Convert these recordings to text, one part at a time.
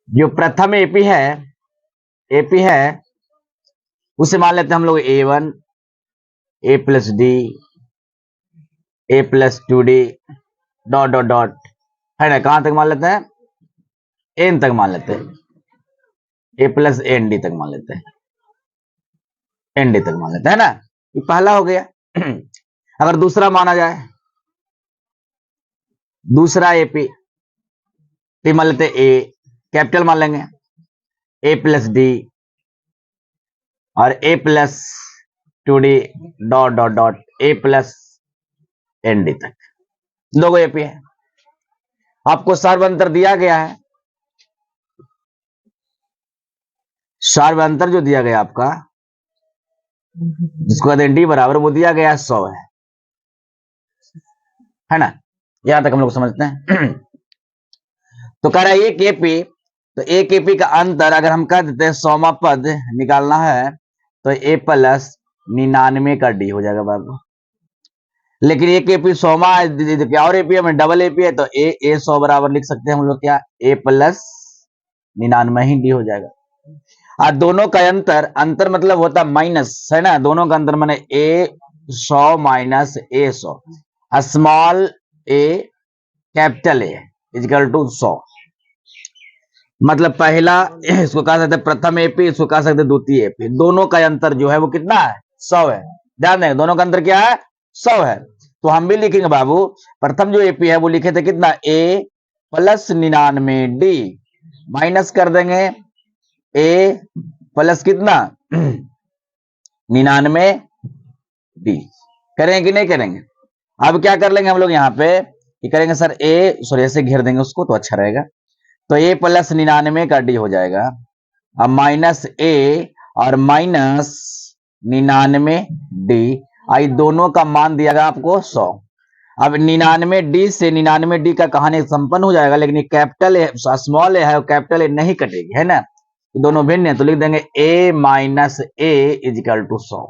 जो प्रथम एपी है उसे मान लेते हैं हम लोग A1 A plus D A plus 2D dot dot dot, है ना। कहां तक मान लेते हैं? एन तक मान लेते हैं, A प्लस एन डी तक मान लेते हैं, एन डी तक मान लेते हैं ना। ये पहला हो गया। अगर दूसरा माना जाए, दूसरा एपी मान लेते ए, कैपिटल मान लेंगे A प्लस डी और A plus 2D dot dot dot A plus N D तक, दोगो एपी है। आपको सार्वंतर दिया गया है, सार्वंतर जो दिया गया आपका, जिसको कहते हैं डी बराबर, वो दिया गया 100 है ना। यहां तक हम लोग समझते हैं। तो कह रहा है एक एपी, तो एक एपी का अंतर अगर हम कह देते हैं 100वां पद निकालना है तो A प्लस 99 का डी हो जाएगा बाबू। लेकिन एक एपी 100वां और एपी में डबल एपी है तो ए 100 बराबर लिख सकते हैं हम लोग क्या, A प्लस 99 ही डी हो जाएगा। और दोनों का अंतर मतलब होता है माइनस, है ना। दोनों का अंतर माने A100 minus A100, small a capital A is equal to 100। मतलब पहला, इसको कह सकते प्रथम एपी, इसको कह सकते द्वितीय एपी। दोनों का अंतर जो है वो कितना है? 100 है। ध्यान देंगे, दोनों का अंतर क्या है? 100 है। तो हम भी लिखेंगे बाबू, प्रथम जो एपी है वो लिखे थे कितना, A प्लस 99 डी, माइनस कर देंगे A प्लस कितना 99 डी। करेंगे कि नहीं करेंगे? अब क्या कर लेंगे हम लोग यहाँ पे, ये करेंगे सर सॉरी ऐसे घेर देंगे उसको तो अच्छा रहेगा। तो A प्लस 99 का डी हो जाएगा, अब माइनस A और माइनस 99 डी, आई दोनों का मान दिया गया आपको 100। अब 99 डी से 99 डी का कहानी संपन्न हो जाएगा, लेकिन ये कैपिटल ए स्मॉल है, कैपिटल ए नहीं कटेगी, है ना। दोनों भिन्न है तो लिख देंगे A minus A is equal to 100।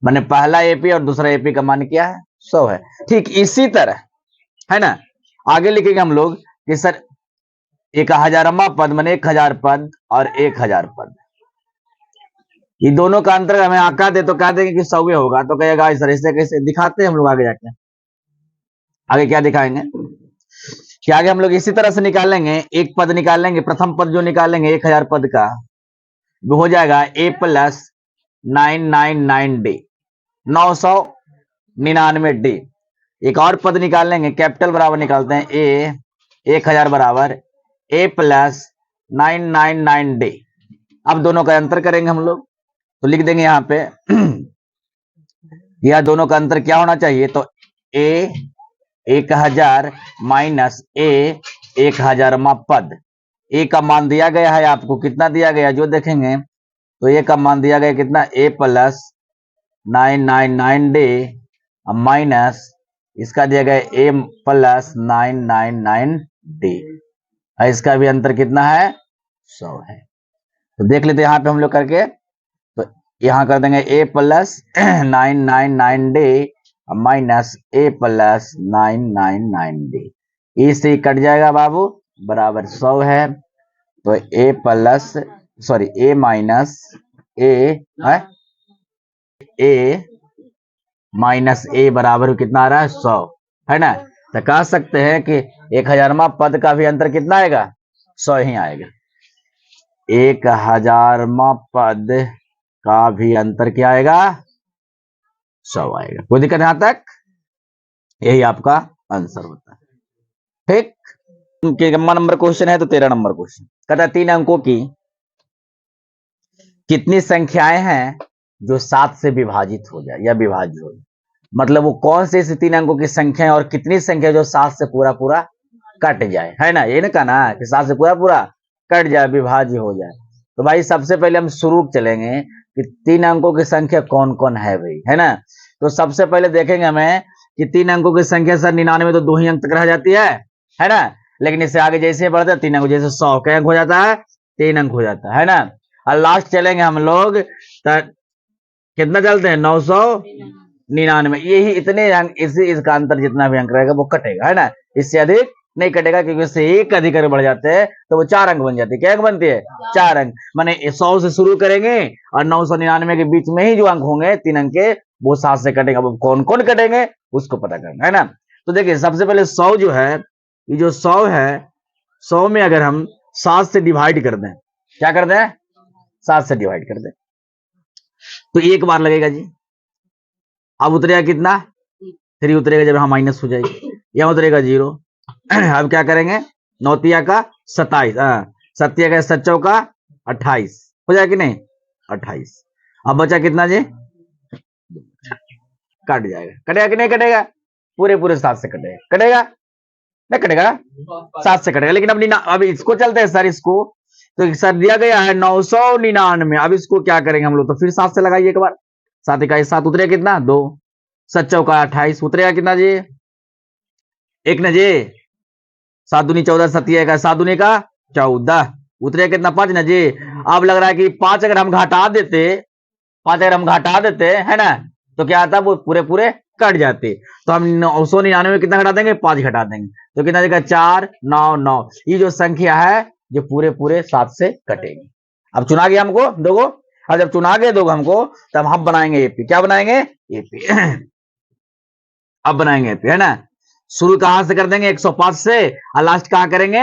मैंने पहला एपी और दूसरा एपी का मान क्या है? 100 है। ठीक इसी तरह, है ना, आगे लिखेंगे हम लोग कि सर 1000वां पद माने 1000 पद और 1000 पद, ये दोनों का अंतर हमें आका दे तो कह देंगे कि 100 होगा। तो कहेगा सर ऐसे कैसे? दिखाते हैं हम लोग आगे जाके। आगे क्या दिखाएंगे कि आगे हम लोग इसी तरह से निकालेंगे, एक पद निकालेंगे, प्रथम पद जो निकालेंगे 1000 पद का वो हो जाएगा A प्लस 999 डी, 999 डी। एक और पद निकालेंगे, कैपिटल बराबर निकालते हैं A 1000 बराबर A प्लस 999 डी। अब दोनों का अंतर करेंगे हम लोग तो लिख देंगे यहाँ पे यह दोनों का अंतर क्या होना चाहिए, तो A 1000 माइनस A 1000वां पद। A का मान दिया गया है आपको, कितना दिया गया जो देखेंगे तो A का मान दिया गया कितना, A प्लस 999 डी माइनस इसका दिया गया A प्लस 999 डी, इसका भी अंतर कितना है? 100 है। तो देख लेते यहाँ पे हम लोग करके, तो यहाँ कर देंगे A plus 999 D minus A plus 999 D, इसे कट जाएगा बाबू, बराबर 100 है। तो A plus sorry A minus A है, A माइनस A बराबर कितना आ रहा है? 100, है ना। तो कह सकते हैं कि 1000वां पद का भी अंतर कितना आएगा? 100 ही आएगा। 1000वां पद का भी अंतर क्या आएगा? 100 आएगा। कोई दिक्कत यहां तक? यही आपका आंसर होता है। ठीक, नंबर क्वेश्चन है तो 13 नंबर क्वेश्चन कहता है 3 अंकों की कितनी संख्याएं हैं जो 7 से विभाजित हो जाए या विभाज्य हो जाए। मतलब वो कौन से 3 अंकों की संख्या है और कितनी संख्या जो 7 से पूरा पूरा कट जाए, है ना। ये ना कहना है कि 7 से पूरा पूरा कट जाए, विभाज्य हो जाए। तो भाई सबसे पहले हम शुरू चलेंगे कि 3 अंकों की संख्या कौन कौन है भाई, है ना। तो सबसे पहले देखेंगे हमें कि 3 अंकों की संख्या सर 99 तो 2 ही अंक तक रह जाती है ना। लेकिन इससे आगे जैसे बढ़ता है 3 अंक, जैसे 100 के अंक हो जाता है 3 अंक हो जाता है ना। और लास्ट चलेंगे हम लोग कितना चलते हैं 999, यही इतने अंक, इसका अंतर जितना भी अंक रहेगा वो कटेगा, है ना। इससे अधिक नहीं कटेगा, क्योंकि उससे एक अधिक अगर बढ़ जाते हैं तो वो 4 अंक बन जाते हैं। क्या अंक बनती है? 4 अंक। माने 100 से शुरू करेंगे और 999 के बीच में ही जो अंक होंगे 3 अंक के, वो 7 से कटेंगे। अब कौन कौन कटेंगे उसको पता करना है ना। तो देखिए सबसे पहले 100 जो है, ये जो 100 है, 100 में अगर हम 7 से डिवाइड कर दें, क्या कर दें? 7 से डिवाइड कर दें, तो एक बार लगेगा जी। अब उतरेगा कितना? 3 उतरेगा, जब यहां माइनस हो जाएगी, यहां उतरेगा 0। अब क्या करेंगे? 9 तिया का 27, 7 तिया का 7 चौका 28, हो जाएगा कि नहीं? 28। अब बचा कितना जी? कट जाएगा। कटेगा कि नहीं कटेगा? पूरे पूरे 7 से कटेगा। कटेगा नहीं कटेगा? 7 से कटेगा। लेकिन अब इसको चलते हैं सर, इसको तो सर दिया गया है 999। अब इसको क्या करेंगे हम लोग? तो फिर 7 से लगाइए एक बार। 7 इकाई 7, उतरेगा कितना? 2। 7 चौका 28, उतरेगा कितना जी? 1 न जी। 7 दूनी 14, 7 का 7 दूनी का 14, उतरेगा कितना? 5 न जी। अब लग रहा है कि 5 अगर हम घटा देते, 5 अगर हम घटा देते है ना, तो क्या आता? वो पूरे पूरे कट जाते। तो हम 999 में कितना घटा देंगे? 5 घटा देंगे, तो कितना देगा? 4 9 9। ये जो संख्या है जो पूरे पूरे 7 से कटेगी। अब चुना गया हमको दोगो। अब जब चुना गए दोगो हमको, तब हम बनाएंगे एपी। क्या बनाएंगे? एपी। अब बनाएंगे एपी, है ना। शुरू कहां से कर देंगे? 105 से, और लास्ट कहां करेंगे?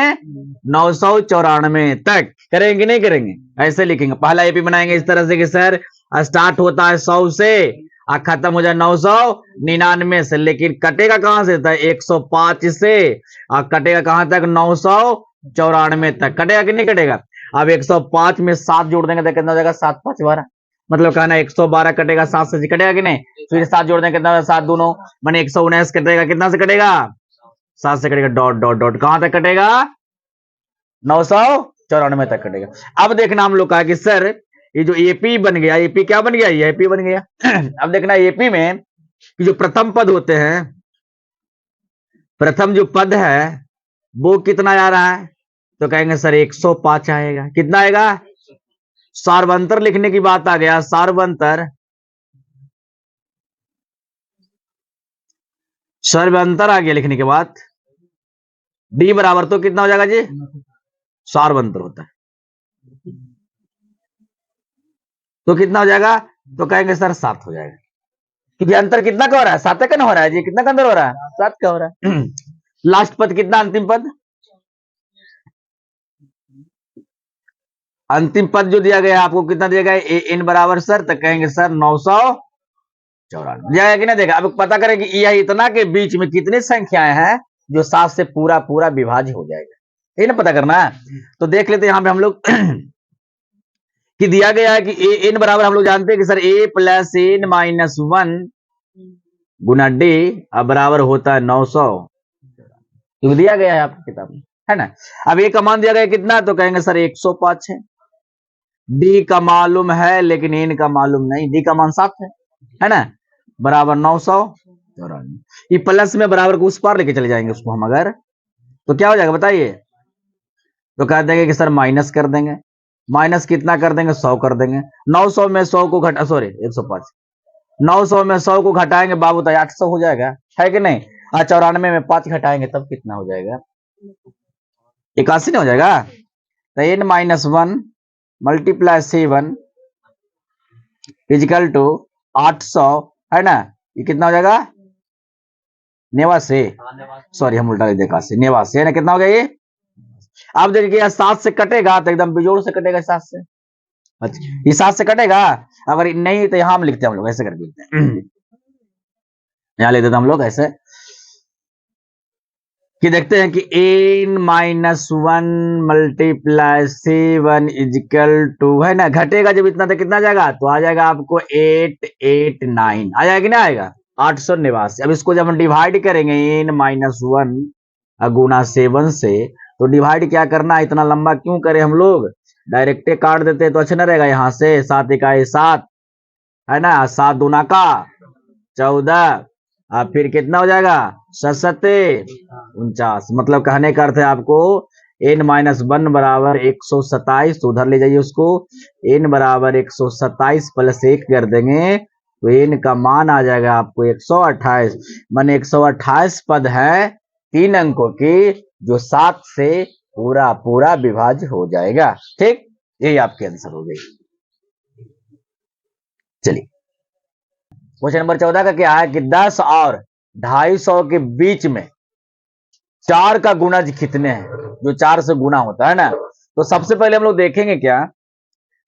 994 तक। करेंगे नहीं करेंगे? ऐसे लिखेंगे। पहला एपी बनाएंगे इस तरह से कि सर स्टार्ट होता है 100 से और खत्म हो जाए 999 से, लेकिन कटेगा कहां से? 105 से, और कटेगा कहां तक? 994 तक। कटेगा कि नहीं कटेगा? अब 105 में 7 जोड़ देंगे तो कितना हो जाएगा? 7 5 12, मतलब कहना 112 कटेगा 7 से, कटेगा कि नहीं? फिर 7 जोड़ देंगे कितना? 7 दोनों माने 119 कटेगा। कितना से कटेगा? 7 से कटेगा। डॉट डॉट डॉट कहां तक कटेगा? 994 तक कटेगा। अब देखना हम लोग कहा कि सर ये जो एपी बन गया, एपी क्या बन गया? ये एपी बन गया। अब देखना एपी में कि जो प्रथम पद होते हैं, प्रथम जो पद है वो कितना आ रहा है? तो कहेंगे सर 105 आएगा। कितना आएगा? सार्वंतर लिखने की बात आ गया। सार्वंतर, सर्वांतर आ गया लिखने के बाद, डी बराबर तो कितना हो जाएगा जी? सार्वंतर होता है, तो कितना हो जाएगा? तो कहेंगे सर 7 हो जाएगा, क्योंकि अंतर कितना का हो रहा है? 7 का ना हो रहा है जी। कितना का अंतर हो रहा है? 7 का हो रहा है। लास्ट पद कितना? अंतिम पद, अंतिम पद जो दिया गया है आपको कितना दिया गया है? एन बराबर सर, तो कहेंगे सर 994 जाएगा कि नहीं देगा? अब पता करें कि यह इतना के बीच में कितनी संख्याएं हैं जो 7 से पूरा पूरा विभाज्य हो जाएगा, ये ना पता करना है। तो देख लेते हैं यहां पे हम लोग कि दिया गया है कि ए एन बराबर, हम लोग जानते हैं कि सर ए प्लस एन माइनस 1 गुना डी बराबर होता है 900, तो दिया गया है आपकी किताब में, है ना। अब ए का मान दिया गया कितना? तो कहेंगे सर 105 है। डी का मालूम है लेकिन एन का मालूम नहीं। डी का मान 7 है ना, बराबर 994। ये प्लस में बराबर को उस पार लेके चले जाएंगे उसको हम अगर, तो क्या हो जाएगा बताइए? तो कह देंगे कि सर माइनस कर देंगे। माइनस कितना कर देंगे? 100 कर देंगे। 900 में 100 को घटा, सॉरी 105, 900 में 100 को घटाएंगे बाबू तो 800 हो जाएगा, है कि नहीं? 94 में 5 घटाएंगे तब कितना हो जाएगा? 81 नहीं हो जाएगा? तो N minus 1 multiply 7 is equal to 800, है ना। ये कितना हो जाएगा? 89, सॉरी हम उल्टा लिख दिया, 89 है ना। कितना हो गया ये? अब देखिए 7 से कटेगा तो एकदम बिजोड़ से कटेगा 7 से। अच्छा ये 7 से कटेगा, अगर नहीं तो यहां हम लिखते हैं, हम लोग ऐसे करके लिखते हैं। यहां लिख देते हम लोग ऐसे कि देखते हैं कि N minus 1 multiply 7 is equal to, है ना, घटेगा जब इतना तो कितना जाएगा? तो आ जाएगा आपको 889, आ जाएगा कि ना आएगा? 889। अब इसको जब हम डिवाइड करेंगे एन माइनस 1 गुना 7 से, तो डिवाइड क्या करना है? इतना लंबा क्यों करें हम लोग, डायरेक्ट काट देते तो अच्छा ना रहेगा। यहां से 7 इकाई 7, है ना, 7 दूना का 14, अब फिर कितना हो जाएगा? 49, मतलब कहने का अर्थ है आपको n माइनस 1 बराबर 127, तो उधर ले जाइए उसको। n बराबर 127 प्लस 1 कर देंगे तो n का मान आ जाएगा आपको 128, माने 128 पद है 3 अंकों की जो 7 से पूरा पूरा विभाज्य हो जाएगा। ठीक, यही आपके आंसर हो गई। चलिए क्वेश्चन नंबर 14 का क्या है कि 10 और 250 के बीच में 4 का गुणज कितने हैं, जो 4 से गुना होता है ना। तो सबसे पहले हम लोग देखेंगे क्या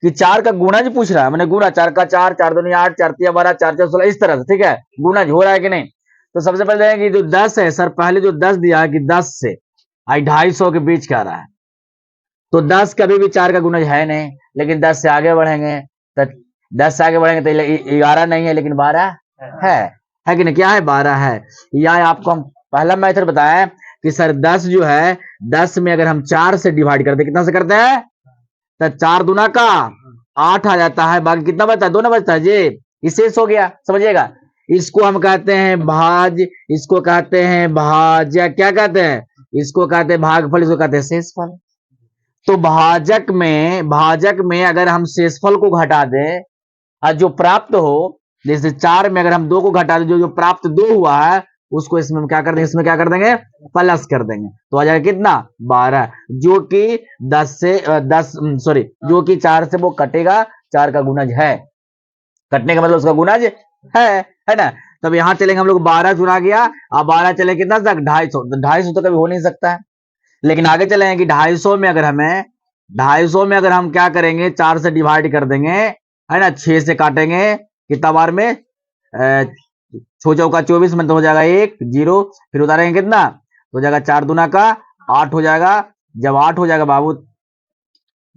कि 4 का गुणज पूछ रहा है, मैंने गुणा 4 का 4, 4 दूनी 8, 4 तिया 12, 4 4 16, इस तरह से। ठीक है, गुणज हो रहा है कि नहीं। तो सबसे पहले देखेंगे कि जो 10 है, सर पहले जो 10 दिया है कि 10 से 250 के बीच कह रहा है, तो 10 कभी भी 4 का गुणज है नहीं, लेकिन 10 से आगे बढ़ेंगे तो 10 से आगे बढ़ेंगे तो 11 नहीं है लेकिन 12 है कि नहीं, क्या है 12 है। या आपको हम पहला मेथड बताएं कि सर 10 जो है, 10 में अगर हम 4 से डिवाइड करते, कितना से करते हैं, तो 4 दूना का 8 आ जाता है, बाकी कितना बचता है, 2 ना बचता है जी, ये शेष हो गया। समझिएगा, इसको हम कहते हैं भाज, इसको कहते हैं भाज्य, क्या कहते हैं, इसको कहते हैं भागफल, इसको कहते हैं शेषफल। तो भाजक में अगर हम शेषफल को घटा दें और जो प्राप्त हो, जैसे 4 में अगर हम 2 को घटा दें, जो प्राप्त 2 हुआ है उसको इसमें हम क्या कर देंगे, इसमें क्या कर देंगे, प्लस कर देंगे, तो आ जाएगा कितना 12, जो कि 10 से 10 सॉरी जो कि 4 से वो कटेगा, 4 का गुणज है, कटने का मतलब उसका गुणज है ना। तब यहां चलेंगे हम लोग, 12 चुना गया, अब 12 चले कितना तक, 250, 250 तो कभी हो नहीं सकता है। लेकिन आगे चलेंगे कि 250 में अगर हमें 250 में अगर हम क्या करेंगे, 4 से डिवाइड कर देंगे, है ना, 6 से काटेंगे कितना बार में, 6 चौका 24 में, तो हो जाएगा 1 0, फिर उतारेंगे कितना, तो हो जाएगा 4 दूना का 8 हो जाएगा। जब 8 हो जाएगा बाबू,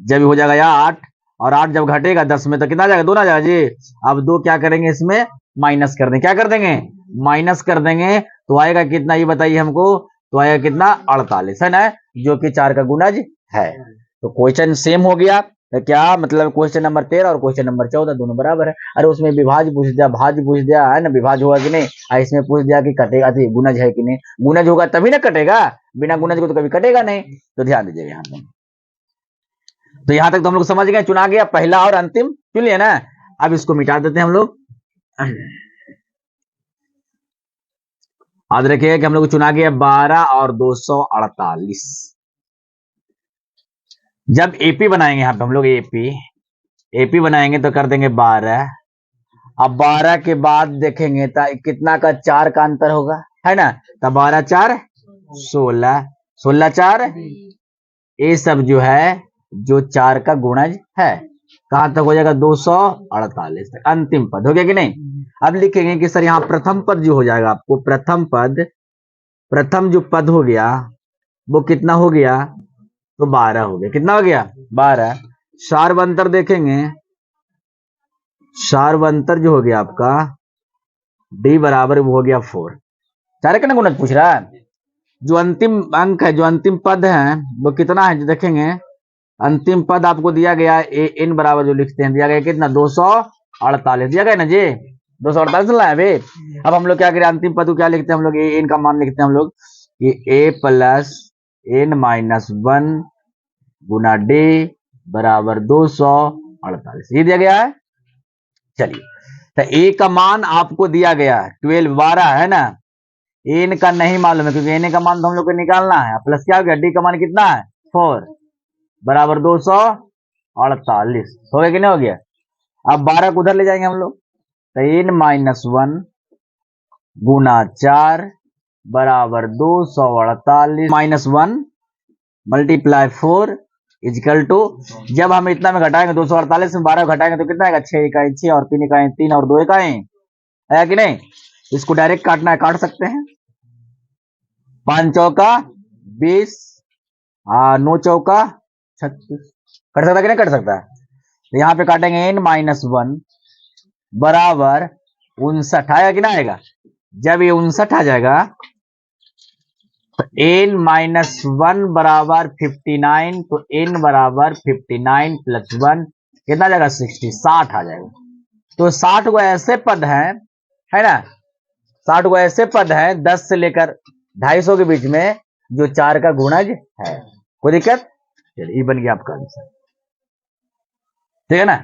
जब हो जाएगा या 8, और 8 जब घटेगा 10 में तो कितना आ जाएगा, 2 ना आ जाएगा जी। अब 2 क्या करेंगे, इसमें माइनस कर देंगे, क्या कर देंगे, माइनस कर देंगे, तो आएगा कितना, ये बताइए हमको, तो आएगा कितना 48 है ना, जो कि 4 का गुणज है। तो क्वेश्चन सेम हो गया, तो क्या मतलब क्वेश्चन नंबर 13 और क्वेश्चन नंबर 14 दोनों बराबर है। अरे उसमें विभाज्य पूछ दिया, भाज्य पूछ दिया, है ना, विभाज्य होगा कि नहीं, इसमें पूछ दिया कि कटेगा, गुणज है कि नहीं, गुणज होगा तभी ना कटेगा, बिना गुणज को तो कभी कटेगा नहीं। तो ध्यान दीजिएगा यहाँ पे। तो यहां तक तो हम लोग समझ गए, चुना गया पहला और अंतिम, चुन लिया ना। अब इसको मिटा देते हैं हम लोग। याद रखिएगा कि हम लोग चुना गया 12 और 248। जब एपी बनाएंगे, यहाँ पे हम लोग एपी बनाएंगे तो कर देंगे 12। अब 12 के बाद देखेंगे तो कितना का 4 का अंतर होगा, है ना, तो 12 4 16, 16 4, ये सब जो है जो 4 का गुणज है, कहां तक हो जाएगा, 248 तक, अंतिम पद हो गया कि नहीं। अब लिखेंगे कि सर यहाँ प्रथम पद जो हो जाएगा, आपको प्रथम जो पद हो गया वो कितना हो गया, तो 12 हो गया, कितना हो गया 12। सार्वंतर देखेंगे, सार्वंतर जो हो गया आपका d बराबर वो हो गया 4, 4 का ना गुणज पूछ रहा है। जो अंतिम अंक है, जो अंतिम पद है वो कितना है, जो देखेंगे अंतिम पद आपको दिया गया n बराबर जो लिखते हैं, दिया गया कितना 248 दिया गया ना जी, 248 लाए अभी। अब हम लोग क्या करें, अंतिम पद को क्या लिखते हैं हम लोग, n का मान लिखते हैं हम लोग कि a plus n minus 1 Guna d बराबर 248, ये दिया गया है। चलिए, तो a का मान आपको दिया गया है 12 है ना, n का नहीं मालूम है क्योंकि n का मान तो हम लोग को निकालना है, प्लस क्या हो गया, d का मान कितना है 4 बराबर 248 हो गया कि नहीं हो गया। अब 12 को उधर ले जाएंगे हम लोग, तो n माइनस 1 गुना 4 बराबर 248 माइनस 1 मल्टीप्लाई 4 इजिकल टू, जब हम इतना में घटाएंगे 248 में 12 घटाएंगे तो कितना आएगा, 6 इकाई 6 और 3 इकाई 3 और 2 इकाई है कि नहीं। इसको डायरेक्ट काटना है, काट सकते हैं, 5 चौका 20, 9 चौका 36, कट सकता कि नहीं कट सकता। तो यहाँ पे काटेंगे n माइनस 1 बराबर 59 आएगा कि ना आएगा। जब ये 59 आ जाएगा तो n माइनस 1 बराबर 59, तो n बराबर 59 प्लस 1 कितना आ जाएगा 60, 60 आ जाएगा। तो 60 को ऐसे पद है ना, 60 को ऐसे पद है 10 से लेकर 250 के बीच में जो 4 का गुणज है। कोई दिक्कत, चलिए ये बन गया आपका आंसर, ठीक है ना।